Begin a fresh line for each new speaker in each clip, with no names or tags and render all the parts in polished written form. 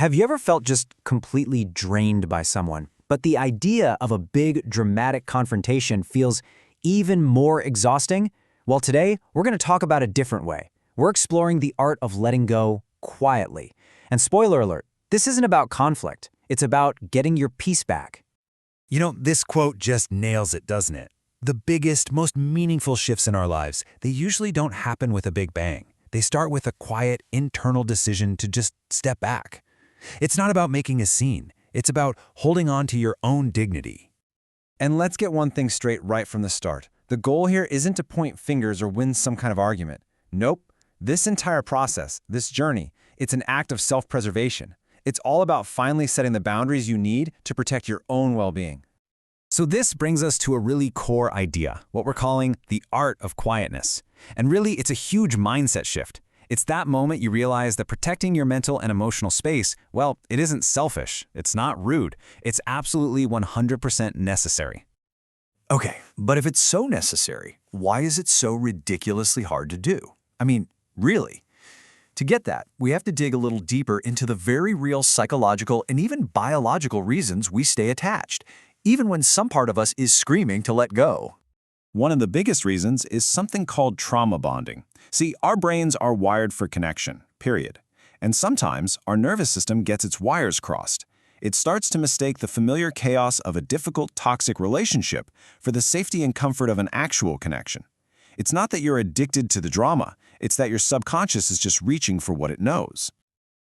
Have you ever felt just completely drained by someone, but the idea of a big, dramatic confrontation feels even more exhausting? Well, today, we're going to talk about a different way. We're exploring the art of letting go quietly. And spoiler alert, this isn't about conflict. It's about getting your peace back.
You know, this quote just nails it, doesn't it? The biggest, most meaningful shifts in our lives, they usually don't happen with a big bang. They start with a quiet, internal decision to just step back. It's not about making a scene. It's about holding on to your own dignity.
And let's get one thing straight right from the start. The goal here isn't to point fingers or win some kind of argument. Nope. This entire process, this journey, it's an act of self-preservation. It's all about finally setting the boundaries you need to protect your own well-being.
So this brings us to a really core idea, what we're calling the art of quietness. And really, it's a huge mindset shift. It's that moment you realize that protecting your mental and emotional space, well, it isn't selfish, it's not rude, it's absolutely 100% necessary.
Okay, but if it's so necessary, why is it so ridiculously hard to do? I mean, really? To get that, we have to dig a little deeper into the very real psychological and even biological reasons we stay attached, even when some part of us is screaming to let go.
One of the biggest reasons is something called trauma bonding. See, our brains are wired for connection, period. And sometimes our nervous system gets its wires crossed. It starts to mistake the familiar chaos of a difficult, toxic relationship for the safety and comfort of an actual connection. It's not that you're addicted to the drama, it's that your subconscious is just reaching for what it knows.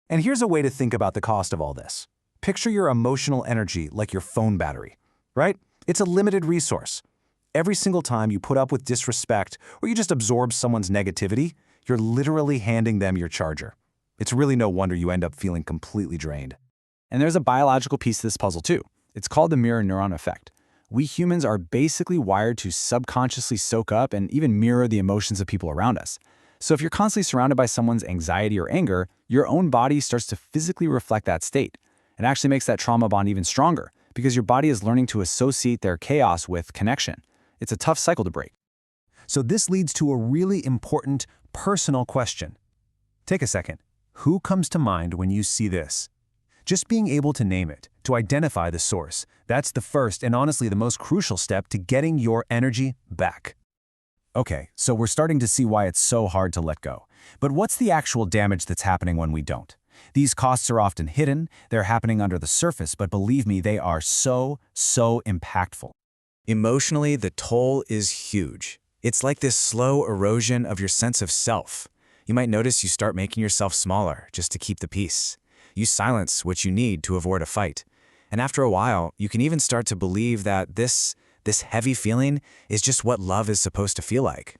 And here's a way to think about the cost of all this. Picture your emotional energy like your phone battery, right? It's a limited resource. Every single time you put up with disrespect or you just absorb someone's negativity, you're literally handing them your charger. It's really no wonder you end up feeling completely drained. And there's a biological piece to this puzzle too. It's called the mirror neuron effect. We humans are basically wired to subconsciously soak up and even mirror the emotions of people around us. So if you're constantly surrounded by someone's anxiety or anger, your own body starts to physically reflect that state. It actually makes that trauma bond even stronger because your body is learning to associate their chaos with connection. It's a tough cycle to break.
So this leads to a really important personal question. Take a second. Who comes to mind when you see this? Just being able to name it, to identify the source, that's the first and honestly the most crucial step to getting your energy back. Okay, so we're starting to see why it's so hard to let go. But what's the actual damage that's happening when we don't? These costs are often hidden, they're happening under the surface, but believe me, they are so impactful.
Emotionally, the toll is huge. It's like this slow erosion of your sense of self. You might notice you start making yourself smaller just to keep the peace. You silence what you need to avoid a fight. And after a while, you can even start to believe that this heavy feeling is just what love is supposed to feel like.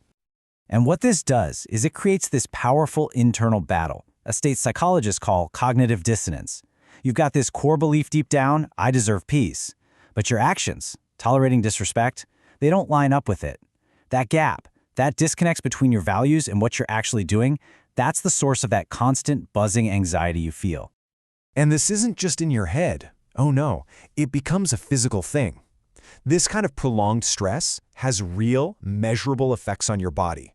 And what this does is it creates this powerful internal battle, a state psychologists call cognitive dissonance. You've got this core belief deep down, I deserve peace. But your actions, tolerating disrespect, they don't line up with it. That gap, that disconnects between your values and what you're actually doing, that's the source of that constant buzzing anxiety you feel.
And this isn't just in your head. Oh no, it becomes a physical thing. This kind of prolonged stress has real, measurable effects on your body.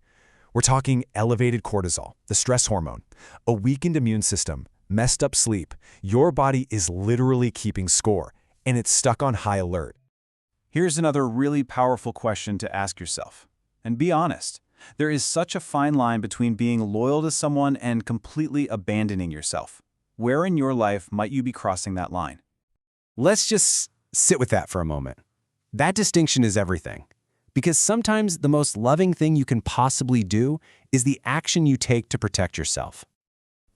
We're talking elevated cortisol, the stress hormone, a weakened immune system, messed up sleep. Your body is literally keeping score, and it's stuck on high alert.
Here's another really powerful question to ask yourself. And be honest, there is such a fine line between being loyal to someone and completely abandoning yourself. Where in your life might you be crossing that line?
Let's just sit with that for a moment. That distinction is everything. Because sometimes the most loving thing you can possibly do is the action you take to protect yourself.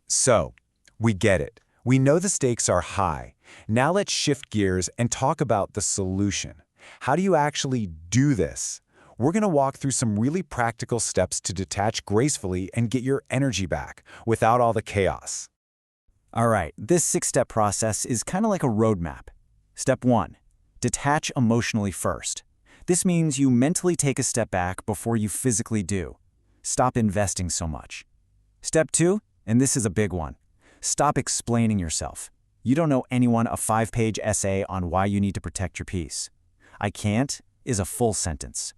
So, we get it. We know the stakes are high. Now let's shift gears and talk about the solution. How do you actually do this? We're going to walk through some really practical steps to detach gracefully and get your energy back without all the chaos.
All right, this 6-step process is kind of like a roadmap. Step 1, detach emotionally first. This means you mentally take a step back before you physically do. Stop investing so much. Step 2, and this is a big one, stop explaining yourself. You don't owe anyone a 5-page essay on why you need to protect your peace. I can't is a full sentence.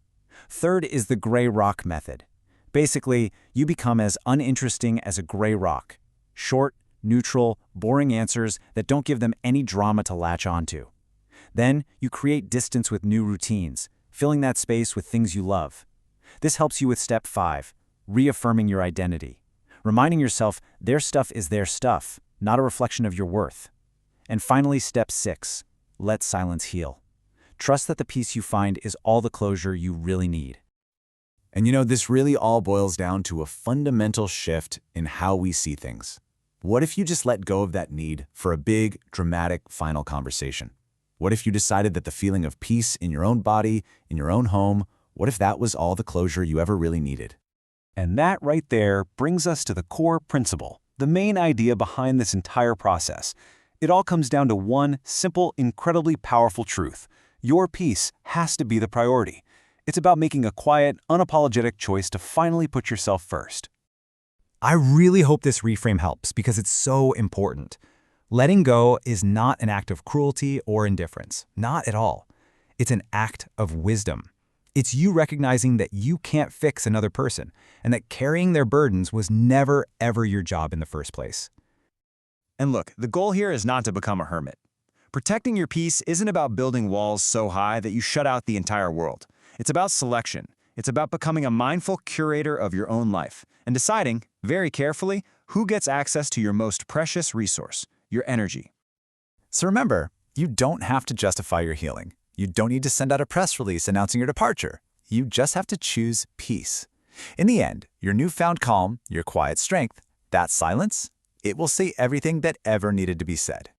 Third is the gray rock method. Basically, you become as uninteresting as a gray rock. Short,
neutral, boring answers that don't give them any drama to latch onto. Then you create distance with new routines, filling that space with things you love. This helps you with step 5, reaffirming your identity, reminding yourself their stuff is their stuff, not a reflection of your worth. And finally, step 6, let silence heal. Trust that the peace you find is all the closure you really need.
And you know, this really all boils down to a fundamental shift in how we see things. What if you just let go of that need for a big, dramatic final conversation? What if you decided that the feeling of peace in your own body, in your own home, what if that was all the closure you ever really needed?
And that right there brings us to the core principle, the main idea behind this entire process. It all comes down to one simple, incredibly powerful truth. Your peace has to be the priority. It's about making a quiet, unapologetic choice to finally put yourself first.
I really hope this reframe helps because it's so important. Letting go is not an act of cruelty or indifference, not at all. It's an act of wisdom. It's you recognizing that you can't fix another person and that carrying their burdens was never, ever your job in the first place.
And look, the goal here is not to become a hermit. Protecting your peace isn't about building walls so high that you shut out the entire world. It's about selection. It's about becoming a mindful curator of your own life and deciding, very carefully, who gets access to your most precious resource, your energy.
So remember, you don't have to justify your healing. You don't need to send out a press release announcing your departure. You just have to choose peace. In the end, your newfound calm, your quiet strength, that silence, it will say everything that ever needed to be said.